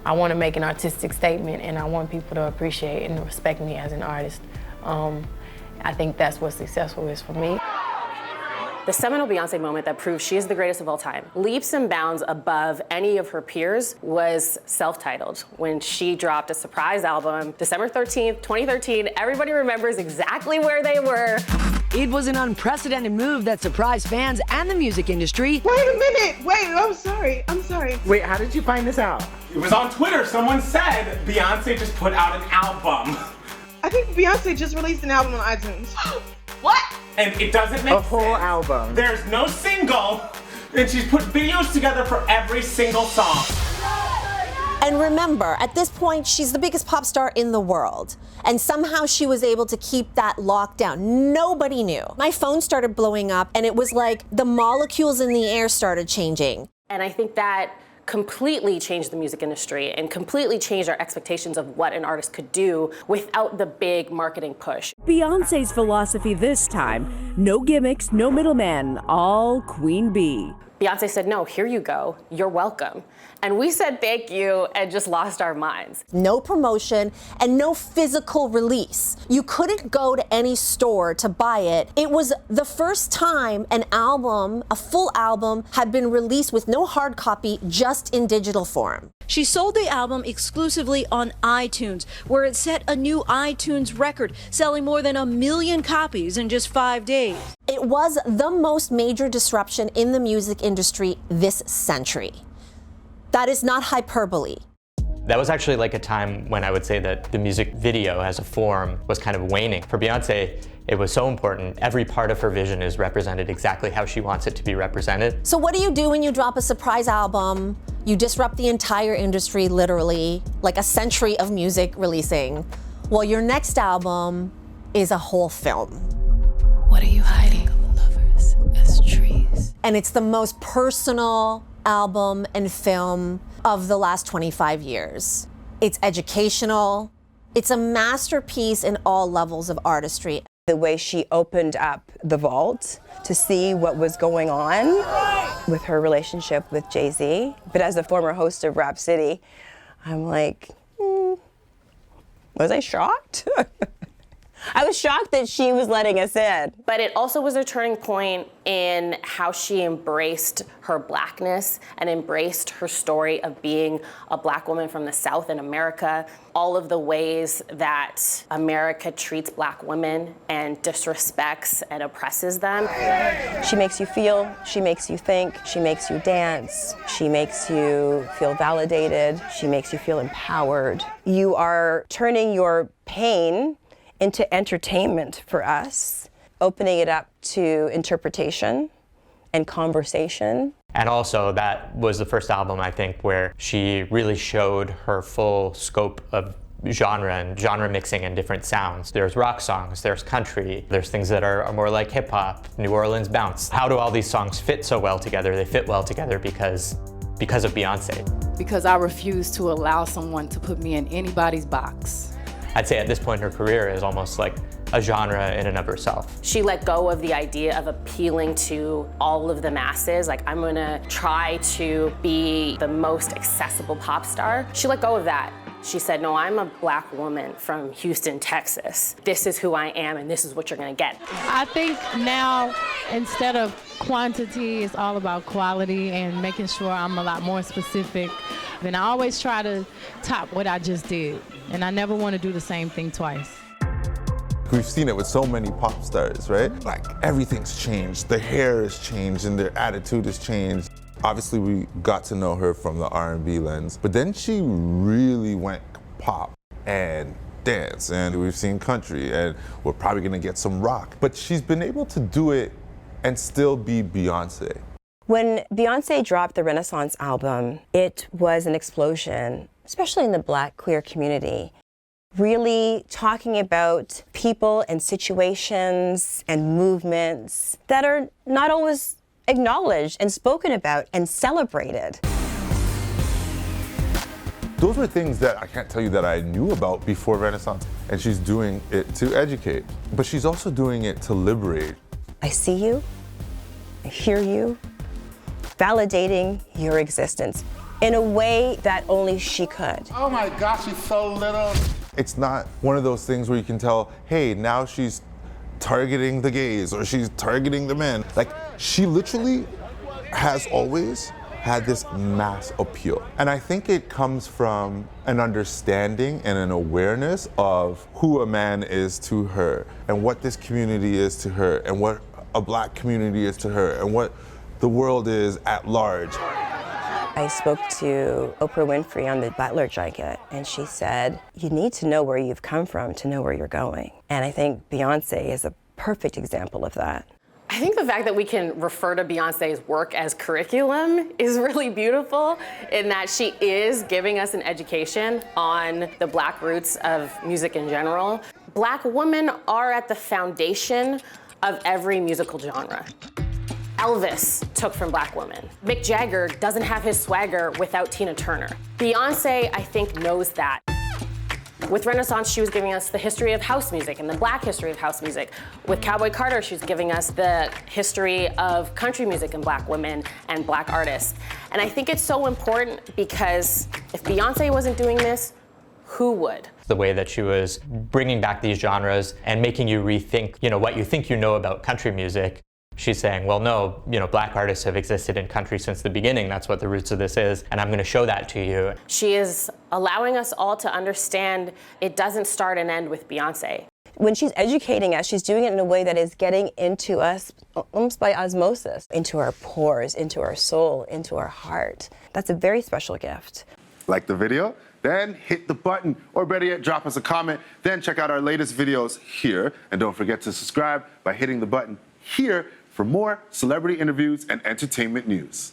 I want to make an artistic statement, and I want people to appreciate and respect me as an artist. I think that's what successful is for me. The seminal Beyonce moment that proves she is the greatest of all time, leaps and bounds above any of her peers, was self-titled, when she dropped a surprise album, December 13th, 2013. Everybody remembers exactly where they were. It was an unprecedented move that surprised fans and the music industry. Wait a minute, wait, I'm sorry. Wait, how did you find this out? It was on Twitter. Someone said Beyonce just put out an album. I think Beyonce just released an album on iTunes. What? And it doesn't make A whole album. There's no single, and she's put videos together for every single song. And remember, at this point, she's the biggest pop star in the world. And somehow she was able to keep that locked down. Nobody knew. My phone started blowing up, and it was like the molecules in the air started changing. And I think that completely changed the music industry and completely changed our expectations of what an artist could do without the big marketing push. Beyonce's philosophy this time, no gimmicks, no middleman, all Queen Bee. Beyonce said, no, here you go, you're welcome. And we said thank you and just lost our minds. No promotion and no physical release. You couldn't go to any store to buy it. It was the first time an album, a full album, had been released with no hard copy, just in digital form. She sold the album exclusively on iTunes, where it set a new iTunes record, selling more than 1 million copies in just 5 days. It was the most major disruption in the music industry this century. That is not hyperbole. That was actually like a time when I would say that the music video as a form was kind of waning. For Beyonce, it was so important. Every part of her vision is represented exactly how she wants it to be represented. So what do you do when you drop a surprise album? You disrupt the entire industry, literally, like a century of music releasing. Well, your next album is a whole film. What are you hiding? Lovers as trees. And it's the most personal album and film of the last 25 years. It's educational. It's a masterpiece in all levels of artistry. The way she opened up the vault to see what was going on with her relationship with Jay-Z. But as a former host of Rap City, I'm like, was I shocked? I was shocked that she was letting us in. But it also was a turning point in how she embraced her blackness and embraced her story of being a black woman from the South in America. All of the ways that America treats black women and disrespects and oppresses them. She makes you feel, she makes you think, she makes you dance, she makes you feel validated, she makes you feel empowered. You are turning your pain into entertainment for us, opening it up to interpretation and conversation. And also that was the first album, I think, where she really showed her full scope of genre and genre mixing and different sounds. There's rock songs, there's country, there's things that are more like hip hop, New Orleans bounce. How do all these songs fit so well together? They fit well together because of Beyonce. Because I refuse to allow someone to put me in anybody's box. I'd say at this point in her career is almost like a genre in and of herself. She let go of the idea of appealing to all of the masses. Like, I'm gonna try to be the most accessible pop star. She let go of that. She said, no, I'm a black woman from Houston, Texas. This is who I am, and this is what you're gonna get. I think now, instead of quantity, it's all about quality and making sure I'm a lot more specific. And I always try to top what I just did. And I never want to do the same thing twice. We've seen it with so many pop stars, right? Like, everything's changed. The hair has changed and their attitude has changed. Obviously, we got to know her from the R&B lens, but then she really went pop and dance, and we've seen country, and we're probably gonna get some rock. But she's been able to do it and still be Beyonce. When Beyonce dropped the Renaissance album, it was an explosion, especially in the Black queer community. Really talking about people and situations and movements that are not always acknowledged and spoken about and celebrated. Those were things that I can't tell you that I knew about before Renaissance, and she's doing it to educate, but she's also doing it to liberate. I see you, I hear you, validating your existence. in a way that only she could. Oh my gosh, she's so little. It's not one of those things where you can tell, hey, now she's targeting the gays or she's targeting the men. Like, she literally has always had this mass appeal. And I think it comes from an understanding and an awareness of who a man is to her and what this community is to her and what a black community is to her and what the world is at large. I spoke to Oprah Winfrey on the Butler jacket, and she said, you need to know where you've come from to know where you're going. And I think Beyonce is a perfect example of that. I think the fact that we can refer to Beyonce's work as curriculum is really beautiful in that she is giving us an education on the Black roots of music in general. Black women are at the foundation of every musical genre. Elvis took from Black women. Mick Jagger doesn't have his swagger without Tina Turner. Beyonce, I think, knows that. With Renaissance, she was giving us the history of house music and the Black history of house music. With Cowboy Carter, she was giving us the history of country music and Black women and Black artists. And I think it's so important because if Beyonce wasn't doing this, who would? The way that she was bringing back these genres and making you rethink, what you think you know about country music. She's saying, well, no, Black artists have existed in country since the beginning. That's what the roots of this is, and I'm going to show that to you. She is allowing us all to understand it doesn't start and end with Beyonce. When she's educating us, she's doing it in a way that is getting into us almost by osmosis, into our pores, into our soul, into our heart. That's a very special gift. Like the video? Then hit the button, or better yet, drop us a comment. Then check out our latest videos here. And don't forget to subscribe by hitting the button here for more celebrity interviews and entertainment news.